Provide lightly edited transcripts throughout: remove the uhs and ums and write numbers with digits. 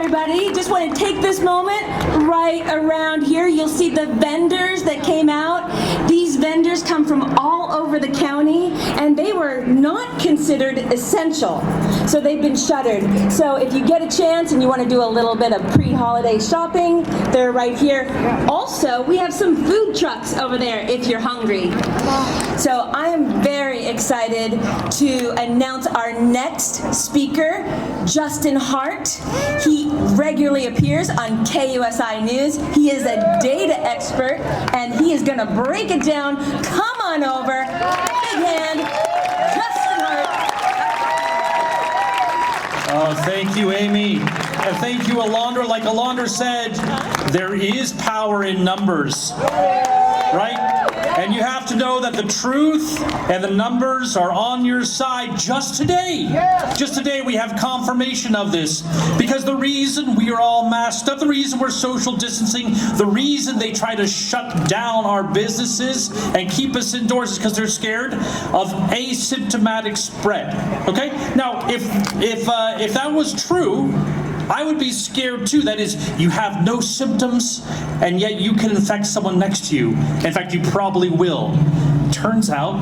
everybody. Just want to take this moment right around here. You'll see the vendors that came out. These vendors come from all over the county, and they were not considered essential. So they've been shuttered. So if you get a chance and you want to do a little bit of pre-holiday shopping, they're right here. Also, we have some food trucks over there if you're hungry. So I am very excited to announce our next speaker, Justin Hart. He regularly appears on KUSI News. He is a data expert, and he is going to break it down. Come on over. Big hand, Justin Hart. Oh, thank you, Amy. And thank you, Alondra. Like Alondra said, there is power in numbers, right? And you have to know that the truth and the numbers are on your side just today. Just today we have confirmation of this. Because the reason we are all masked up, the reason we're social distancing, the reason they try to shut down our businesses and keep us indoors is because they're scared of asymptomatic spread. Okay? Now, if that was true, I would be scared too. That is, you have no symptoms, and yet you can infect someone next to you. In fact, you probably will. Turns out,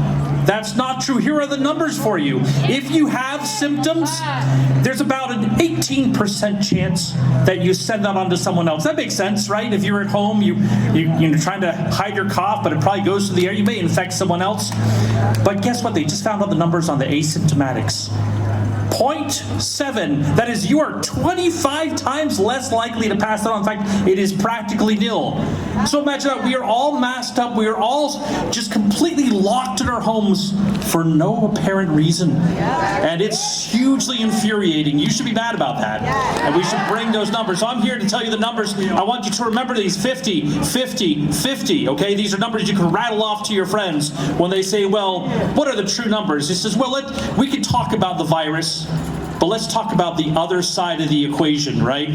that's not true. Here are the numbers for you. If you have symptoms, there's about an 18% chance that you send that on to someone else. That makes sense, right? If you're at home, you're trying to hide your cough, but it probably goes through the air, you may infect someone else. But guess what? They just found out the numbers on the asymptomatics. 0.7. That is, you are 25 times less likely to pass that on. In fact, it is practically nil. So imagine that we are all masked up. We are all just completely locked in our homes for no apparent reason. And it's hugely infuriating. You should be mad about that. And we should bring those numbers. So I'm here to tell you the numbers. I want you to remember these 50, 50, 50. Okay, these are numbers you can rattle off to your friends when they say, well, what are the true numbers? He says, well, we can talk about the virus, but let's talk about the other side of the equation, right?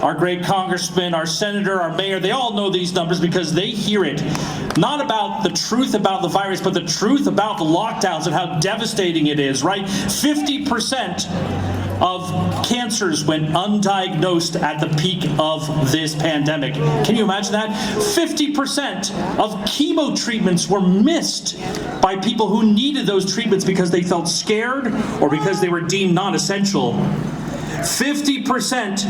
Our great congressman, our senator, our mayor, they all know these numbers because they hear it. Not about the truth about the virus, but the truth about the lockdowns and how devastating it is, right? 50% of cancers went undiagnosed at the peak of this pandemic. Can you imagine that? 50% of chemo treatments were missed by people who needed those treatments because they felt scared or because they were deemed non-essential. 50%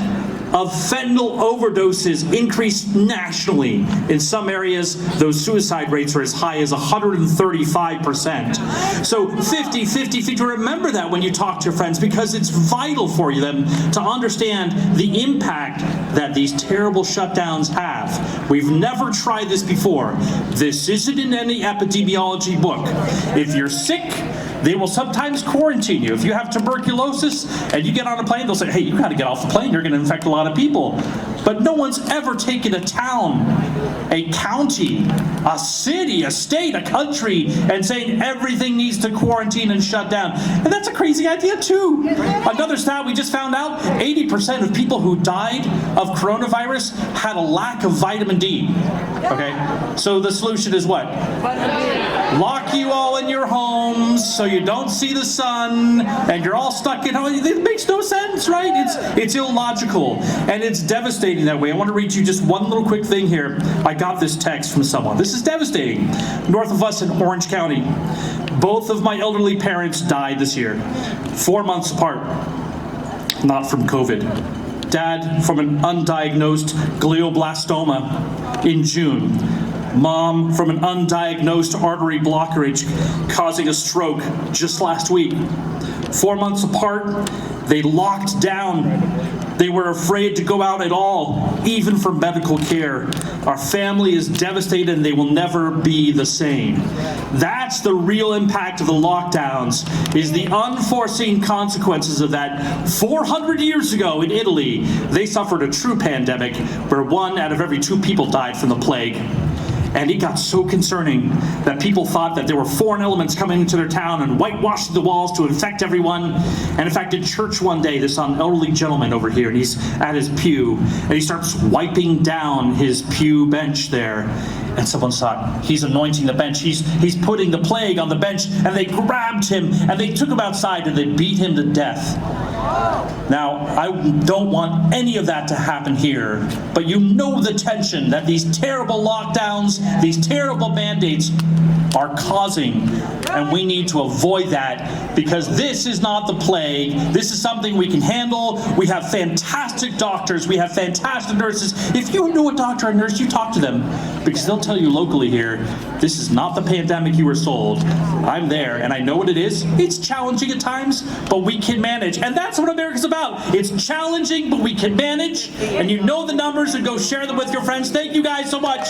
of fentanyl overdoses increased nationally. In some areas, those suicide rates are as high as 135%. So 50, 50, 50. Remember that when you talk to your friends, because it's vital for them to understand the impact that these terrible shutdowns have. We've never tried this before. This isn't in any epidemiology book. If you're sick, they will sometimes quarantine you. If you have tuberculosis and you get on a plane, they'll say, hey, you gotta get off the plane, you're gonna infect a lot of people. But no one's ever taken a town, a county, a city, a state, a country, and saying everything needs to quarantine and shut down. And that's a crazy idea too. Another stat we just found out, 80% of people who died of coronavirus had a lack of vitamin D. Okay, so the solution is what? Lock you all in your homes so you don't see the sun and you're all stuck in home. It makes no sense, right? It's illogical and it's devastating that way. I want to read you just one little quick thing here. I got this text from someone. This is devastating. North of us in Orange County, both of my elderly parents died this year, 4 months apart. Not from COVID. Dad from an undiagnosed glioblastoma in June. Mom from an undiagnosed artery blockage causing a stroke just last week. 4 months apart, they locked down. They were afraid to go out at all, even for medical care. Our family is devastated and they will never be the same. That's the real impact of the lockdowns, is the unforeseen consequences of that. 400 years ago in Italy, they suffered a true pandemic where 1 out of every 2 people died from the plague. And it got so concerning that people thought that there were foreign elements coming into their town and whitewashing the walls to infect everyone. And in fact, in church one day, there's some elderly gentleman over here, and he's at his pew, and he starts wiping down his pew bench there. And someone thought, he's anointing the bench, he's putting the plague on the bench, and they grabbed him, and they took him outside, and they beat him to death. Now, I don't want any of that to happen here, but you know the tension that these terrible lockdowns, these terrible mandates are causing, and we need to avoid that because this is not the plague. This is something we can handle. We have fantastic doctors. We have fantastic nurses. If you knew a doctor or nurse, you talk to them because they'll tell you locally here, this is not the pandemic you were sold. I'm there and I know what it is. It's challenging at times, but we can manage. And that's what America's about. It's challenging, but we can manage. And you know the numbers, and go share them with your friends. Thank you guys so much.